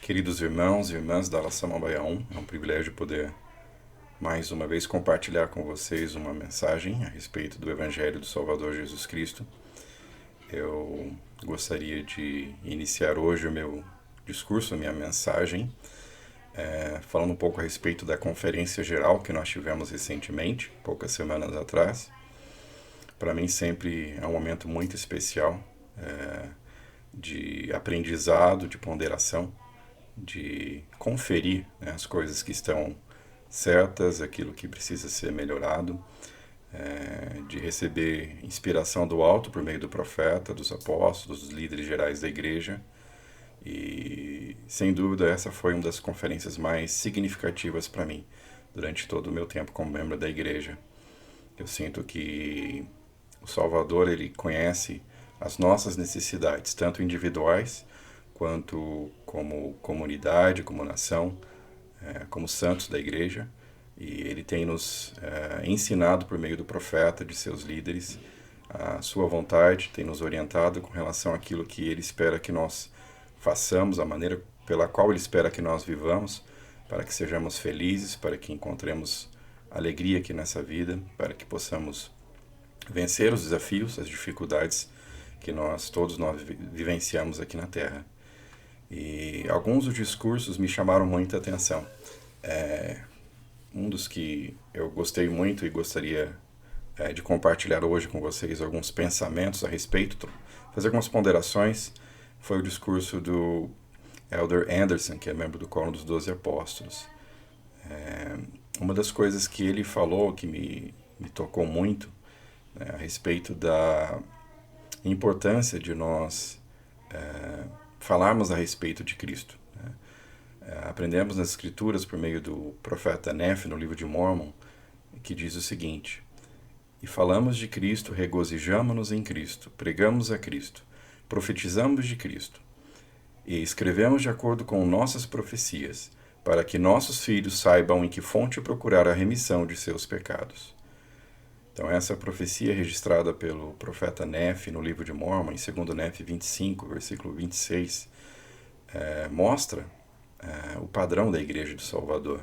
Queridos irmãos e irmãs da La Samambaia 1, é um privilégio poder mais uma vez compartilhar com vocês uma mensagem a respeito do Evangelho do Salvador Jesus Cristo. Eu gostaria de iniciar hoje o meu discurso, a minha mensagem, falando um pouco a respeito da conferência geral que nós tivemos recentemente, poucas semanas atrás. Para mim sempre é um momento muito especial de aprendizado, de ponderação, de conferir, né, as coisas que estão certas, aquilo que precisa ser melhorado, de receber inspiração do alto por meio do profeta, dos apóstolos, dos líderes gerais da igreja. E, sem dúvida, essa foi uma das conferências mais significativas para mim durante todo o meu tempo como membro da igreja. Eu sinto que o Salvador, ele conhece as nossas necessidades, tanto individuais quanto como comunidade, como nação, como santos da igreja. E ele tem nos ensinado por meio do profeta, de seus líderes, a sua vontade, tem nos orientado com relação àquilo que ele espera que nós façamos, a maneira pela qual ele espera que nós vivamos, para que sejamos felizes, para que encontremos alegria aqui nessa vida, para que possamos vencer os desafios, as dificuldades que todos nós vivenciamos aqui na Terra. E alguns dos discursos me chamaram muita atenção. Um dos que eu gostei muito e gostaria de compartilhar hoje com vocês alguns pensamentos a respeito, fazer algumas ponderações, foi o discurso do Elder Anderson, que é membro do Quórum dos 12 Apóstolos. Uma das coisas que ele falou que me tocou muito, né, a respeito da importância de nós falarmos a respeito de Cristo. Aprendemos nas Escrituras por meio do profeta Nefe, no livro de Mórmon, que diz o seguinte: E falamos de Cristo, regozijamo-nos em Cristo, pregamos a Cristo, profetizamos de Cristo, e escrevemos de acordo com nossas profecias, para que nossos filhos saibam em que fonte procurar a remissão de seus pecados. Então essa profecia registrada pelo profeta Nefe no livro de Mórmon, em 2 Nefe 25, versículo 26, mostra o padrão da Igreja do Salvador,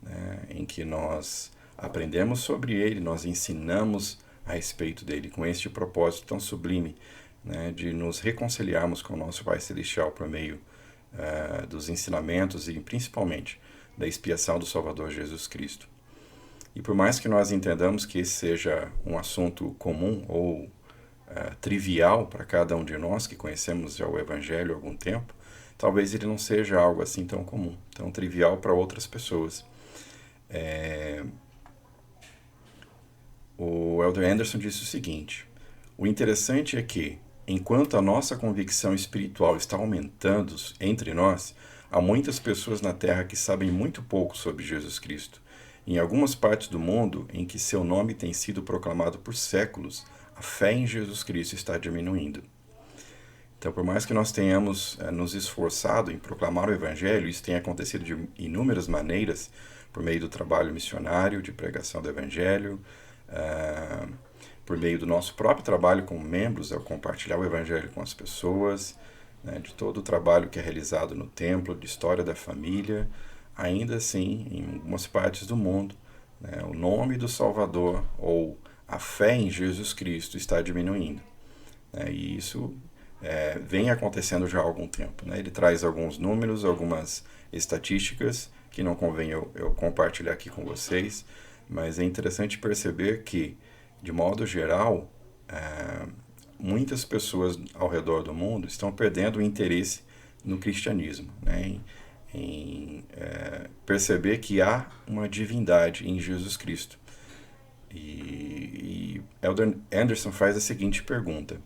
né, em que nós aprendemos sobre ele, nós ensinamos a respeito dele, com este propósito tão sublime, né, de nos reconciliarmos com o nosso Pai Celestial por meio dos ensinamentos e principalmente da expiação do Salvador Jesus Cristo. E por mais que nós entendamos que esse seja um assunto comum ou trivial para cada um de nós que conhecemos já o Evangelho há algum tempo, talvez ele não seja algo assim tão comum, tão trivial para outras pessoas. O Elder Anderson disse o seguinte: o interessante é que, enquanto a nossa convicção espiritual está aumentando entre nós, há muitas pessoas na Terra que sabem muito pouco sobre Jesus Cristo. Em algumas partes do mundo em que seu nome tem sido proclamado por séculos, a fé em Jesus Cristo está diminuindo. Então, por mais que nós tenhamos nos esforçado em proclamar o Evangelho, isso tem acontecido de inúmeras maneiras, por meio do trabalho missionário, de pregação do Evangelho, por meio do nosso próprio trabalho como membros, ao compartilhar o Evangelho com as pessoas, né, de todo o trabalho que é realizado no templo, de história da família. Ainda assim, em algumas partes do mundo, né, o nome do Salvador ou a fé em Jesus Cristo está diminuindo. E isso vem acontecendo já há algum tempo. Né? Ele traz alguns números, algumas estatísticas que não convém eu compartilhar aqui com vocês, mas é interessante perceber que, de modo geral, muitas pessoas ao redor do mundo estão perdendo o interesse no cristianismo, né? Em perceber que há uma divindade em Jesus Cristo. E Elder Anderson faz a seguinte pergunta: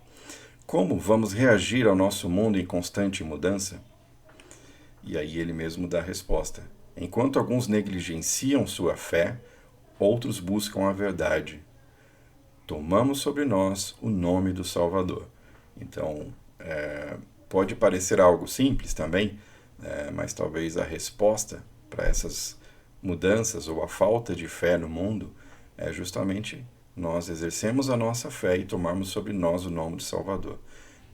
como vamos reagir ao nosso mundo em constante mudança? E aí ele mesmo dá a resposta: enquanto alguns negligenciam sua fé, outros buscam a verdade. Tomamos sobre nós o nome do Salvador. Então, pode parecer algo simples também, mas talvez a resposta para essas mudanças ou a falta de fé no mundo é justamente nós exercemos a nossa fé e tomarmos sobre nós o nome do Salvador.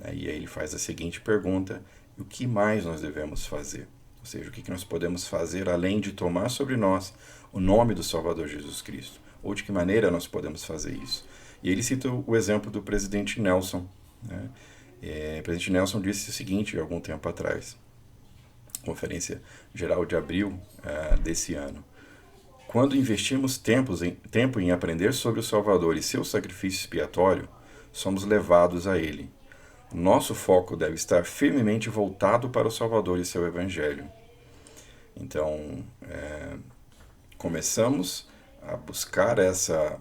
E aí ele faz a seguinte pergunta: o que mais nós devemos fazer? Ou seja, o que nós podemos fazer além de tomar sobre nós o nome do Salvador Jesus Cristo? Ou de que maneira nós podemos fazer isso? E ele cita o exemplo do presidente Nelson, né? O presidente Nelson disse o seguinte há algum tempo atrás, Conferência Geral de abril desse ano: quando investimos tempo em aprender sobre o Salvador e seu sacrifício expiatório, somos levados a ele. Nosso foco deve estar firmemente voltado para o Salvador e seu Evangelho. Então, começamos a buscar essa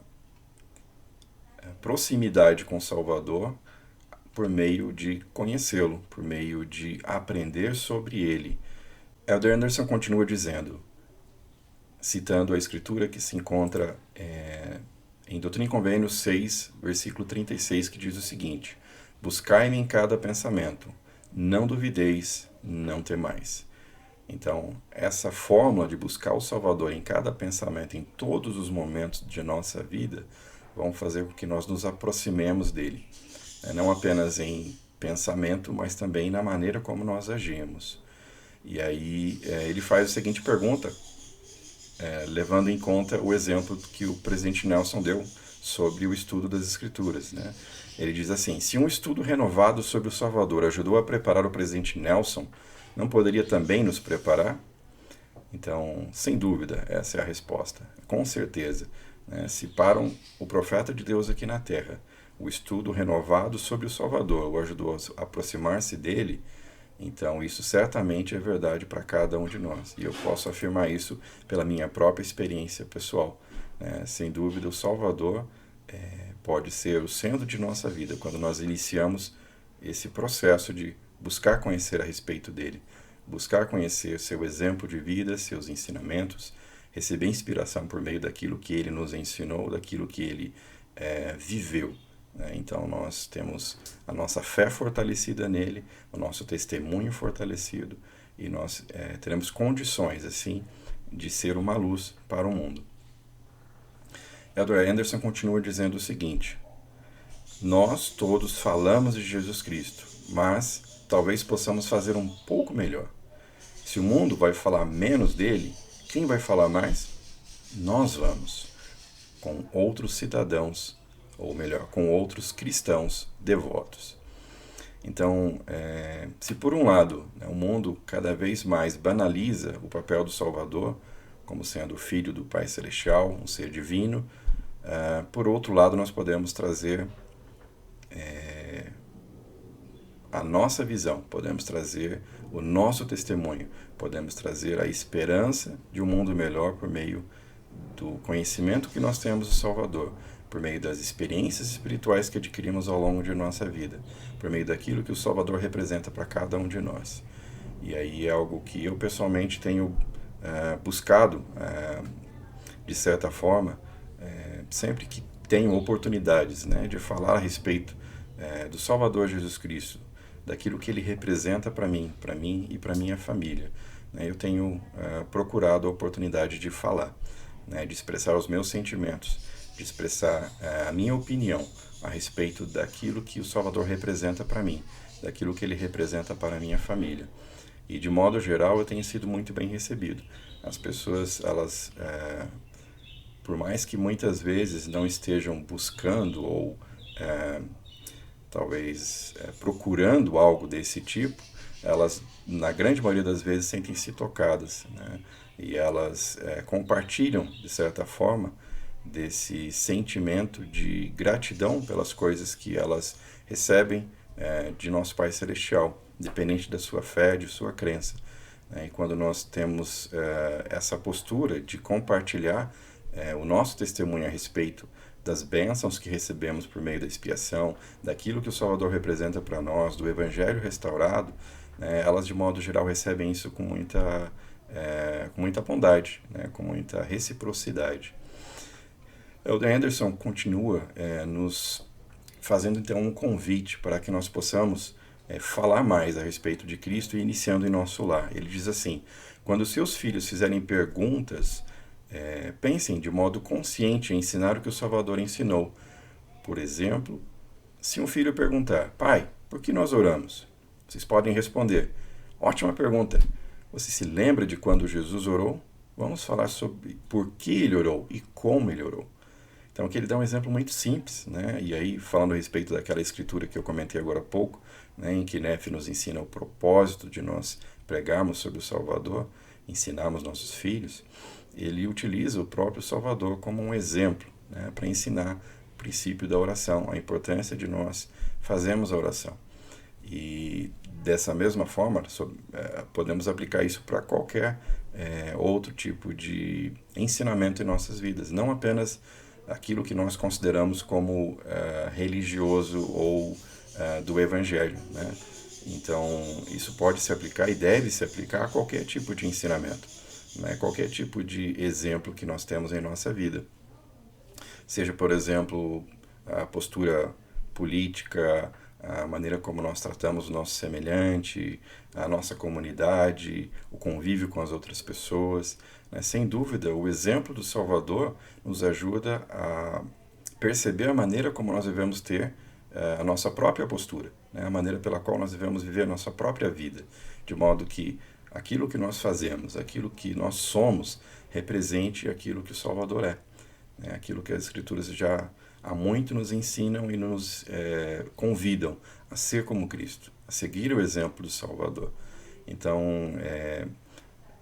proximidade com o Salvador por meio de conhecê-lo, por meio de aprender sobre ele. Elder Anderson continua dizendo, citando a escritura que se encontra em Doutrina e Convênios 6, versículo 36, que diz o seguinte: buscai-me em cada pensamento, não duvideis, não temais. Então, essa fórmula de buscar o Salvador em cada pensamento, em todos os momentos de nossa vida, vão fazer com que nós nos aproximemos dele. Não apenas em pensamento, mas também na maneira como nós agimos. E aí ele faz a seguinte pergunta, levando em conta o exemplo que o presidente Nelson deu sobre o estudo das Escrituras, né? Ele diz assim: se um estudo renovado sobre o Salvador ajudou a preparar o presidente Nelson, não poderia também nos preparar? Então, sem dúvida, essa é a resposta. Com certeza, né? Se para o profeta de Deus aqui na Terra, o estudo renovado sobre o Salvador o ajudou a aproximar-se dele, então isso certamente é verdade para cada um de nós. E eu posso afirmar isso pela minha própria experiência pessoal. Sem dúvida, o Salvador pode ser o centro de nossa vida quando nós iniciamos esse processo de buscar conhecer a respeito dele, buscar conhecer seu exemplo de vida, seus ensinamentos, receber inspiração por meio daquilo que ele nos ensinou, daquilo que ele viveu. Então nós temos a nossa fé fortalecida nele, o nosso testemunho fortalecido, e nós teremos condições, assim, de ser uma luz para o mundo. Elder Anderson continua dizendo o seguinte: nós todos falamos de Jesus Cristo, mas talvez possamos fazer um pouco melhor. Se o mundo vai falar menos dele, quem vai falar mais? Nós vamos, com outros cidadãos, ou melhor, com outros cristãos devotos. Então, se por um lado, o mundo cada vez mais banaliza o papel do Salvador, como sendo o Filho do Pai Celestial, um ser divino, por outro lado nós podemos trazer a nossa visão, podemos trazer o nosso testemunho, podemos trazer a esperança de um mundo melhor por meio do conhecimento que nós temos do Salvador, por meio das experiências espirituais que adquirimos ao longo de nossa vida, por meio daquilo que o Salvador representa para cada um de nós. E aí é algo que eu pessoalmente tenho buscado, de certa forma, sempre que tenho oportunidades, de falar a respeito do Salvador Jesus Cristo, daquilo que ele representa para mim e para minha família. Eu tenho procurado a oportunidade de falar, de expressar os meus sentimentos, de expressar a minha opinião a respeito daquilo que o Salvador representa para mim, daquilo que ele representa para a minha família. E de modo geral eu tenho sido muito bem recebido. As pessoas, elas, por mais que muitas vezes não estejam buscando ou talvez procurando algo desse tipo, elas, na grande maioria das vezes, sentem-se tocadas, e elas compartilham, de certa forma, desse sentimento de gratidão pelas coisas que elas recebem de nosso Pai Celestial, independente da sua fé, de sua crença. E quando nós temos essa postura de compartilhar o nosso testemunho a respeito das bênçãos que recebemos por meio da expiação, daquilo que o Salvador representa para nós, do Evangelho restaurado, elas de modo geral recebem isso com muita bondade, com muita reciprocidade. Elder Anderson continua nos fazendo então um convite para que nós possamos falar mais a respeito de Cristo e iniciando em nosso lar. Ele diz assim: quando seus filhos fizerem perguntas, pensem de modo consciente em ensinar o que o Salvador ensinou. Por exemplo, se um filho perguntar: pai, por que nós oramos? Vocês podem responder: ótima pergunta. Você se lembra de quando Jesus orou? Vamos falar sobre por que ele orou e como ele orou. Então aqui ele dá um exemplo muito simples, né? E aí, falando a respeito daquela escritura que eu comentei agora há pouco, né, em que Nefe nos ensina o propósito de nós pregarmos sobre o Salvador, ensinarmos nossos filhos, ele utiliza o próprio Salvador como um exemplo, né, para ensinar o princípio da oração, a importância de nós fazermos a oração. E dessa mesma forma, podemos aplicar isso para qualquer outro tipo de ensinamento em nossas vidas, não apenas aquilo que nós consideramos como religioso ou do Evangelho, né? Então, isso pode se aplicar e deve se aplicar a qualquer tipo de ensinamento, né? Qualquer tipo de exemplo que nós temos em nossa vida. Seja, por exemplo, a postura política, a maneira como nós tratamos o nosso semelhante, a nossa comunidade, o convívio com as outras pessoas, né? Sem dúvida, o exemplo do Salvador nos ajuda a perceber a maneira como nós devemos ter a nossa própria postura, né? A maneira pela qual nós devemos viver a nossa própria vida, de modo que aquilo que nós fazemos, aquilo que nós somos, represente aquilo que o Salvador é, né? Aquilo que as Escrituras já há muito nos ensinam e nos convidam a ser como Cristo, a seguir o exemplo do Salvador. Então,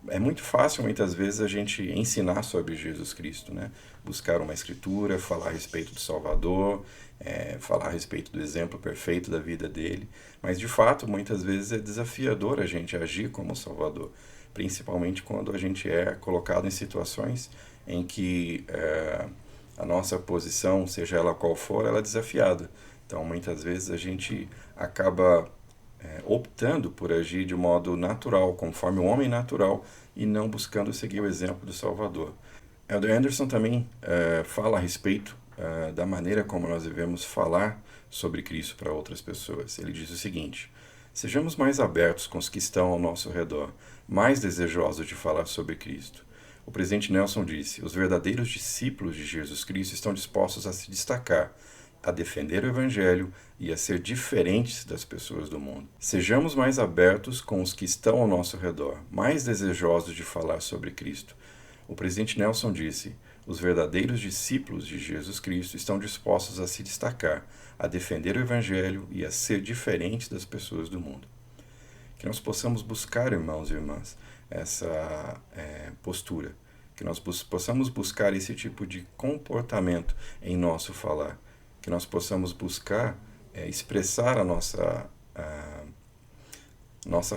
é muito fácil, muitas vezes, a gente ensinar sobre Jesus Cristo, né? Buscar uma escritura, falar a respeito do Salvador, falar a respeito do exemplo perfeito da vida dele. Mas, de fato, muitas vezes é desafiador a gente agir como Salvador, principalmente quando a gente é colocado em situações em que a nossa posição, seja ela qual for, ela é desafiada. Então, muitas vezes, a gente acaba optando por agir de modo natural, conforme o homem natural, e não buscando seguir o exemplo do Salvador. Elder Anderson também fala a respeito da maneira como nós devemos falar sobre Cristo para outras pessoas. Ele diz o seguinte: sejamos mais abertos com os que estão ao nosso redor, mais desejosos de falar sobre Cristo. O presidente Nelson disse: os verdadeiros discípulos de Jesus Cristo estão dispostos a se destacar, a defender o Evangelho e a ser diferentes das pessoas do mundo. Sejamos mais abertos com os que estão ao nosso redor, mais desejosos de falar sobre Cristo. O presidente Nelson disse: os verdadeiros discípulos de Jesus Cristo estão dispostos a se destacar, a defender o Evangelho e a ser diferentes das pessoas do mundo. Que nós possamos buscar, irmãos e irmãs, essa postura, que nós possamos buscar esse tipo de comportamento em nosso falar, que nós possamos buscar expressar a nossa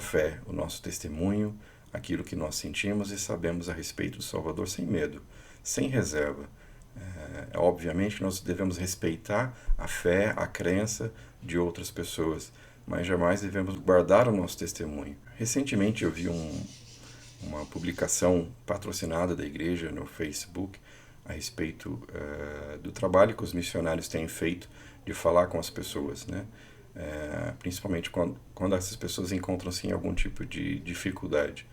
fé, o nosso testemunho, aquilo que nós sentimos e sabemos a respeito do Salvador sem medo, sem reserva. Obviamente nós devemos respeitar a fé, a crença de outras pessoas, mas jamais devemos guardar o nosso testemunho. Recentemente eu vi uma publicação patrocinada da igreja no Facebook a respeito do trabalho que os missionários têm feito de falar com as pessoas, né? Principalmente quando essas pessoas encontram-se em algum tipo de dificuldade.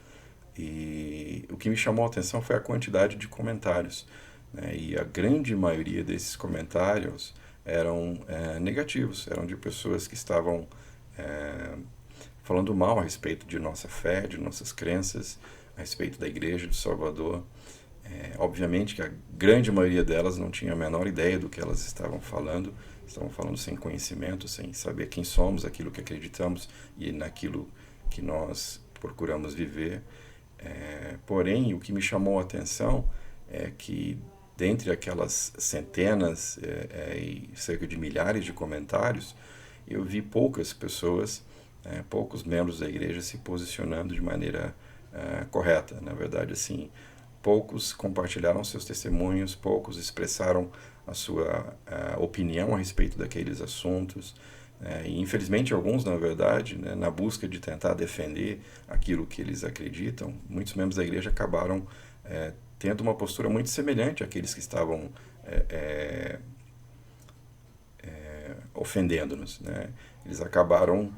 E o que me chamou a atenção foi a quantidade de comentários, né? E a grande maioria desses comentários eram negativos, eram de pessoas que estavam falando mal a respeito de nossa fé, de nossas crenças, a respeito da Igreja de Salvador. Obviamente que a grande maioria delas não tinha a menor ideia do que elas estavam falando sem conhecimento, sem saber quem somos, aquilo que acreditamos e naquilo que nós procuramos viver. Porém, o que me chamou a atenção é que, dentre aquelas centenas e cerca de milhares de comentários, eu vi poucas pessoas, poucos membros da igreja se posicionando de maneira correta. Na verdade, assim, poucos compartilharam seus testemunhos, poucos expressaram a sua opinião a respeito daqueles assuntos. E infelizmente alguns, na verdade, né, na busca de tentar defender aquilo que eles acreditam, muitos membros da igreja acabaram tendo uma postura muito semelhante àqueles que estavam ofendendo-nos, né? Eles acabaram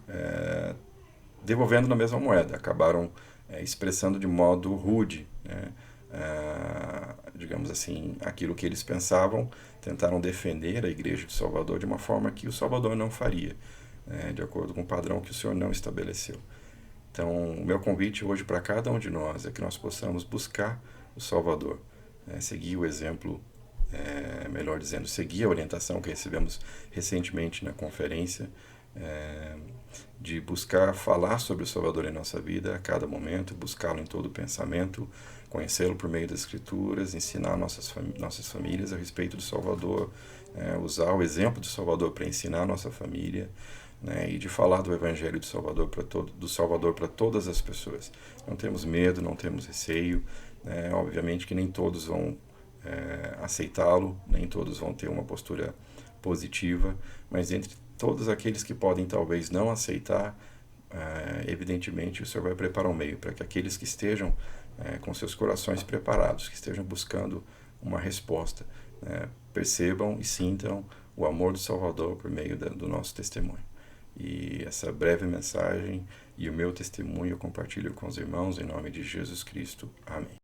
devolvendo na mesma moeda, acabaram expressando de modo rude, né? Digamos assim, aquilo que eles pensavam, tentaram defender a Igreja de Salvador de uma forma que o Salvador não faria, de acordo com o padrão que o Senhor não estabeleceu. Então, o meu convite hoje para cada um de nós é que nós possamos buscar o Salvador, seguir o exemplo, melhor dizendo, seguir a orientação que recebemos recentemente na conferência, de buscar falar sobre o Salvador em nossa vida a cada momento, buscá-lo em todo o pensamento, conhecê-lo por meio das Escrituras, ensinar nossas famílias a respeito do Salvador, usar o exemplo do Salvador para ensinar a nossa família, e de falar do Evangelho do Salvador para todas as pessoas. Não temos medo, não temos receio, obviamente que nem todos vão aceitá-lo, nem todos vão ter uma postura positiva, mas entre todos aqueles que podem talvez não aceitar, evidentemente o Senhor vai preparar um meio para que aqueles que estejam com seus corações preparados, que estejam buscando uma resposta, percebam e sintam o amor do Salvador por meio do nosso testemunho. E essa breve mensagem e o meu testemunho eu compartilho com os irmãos em nome de Jesus Cristo. Amém.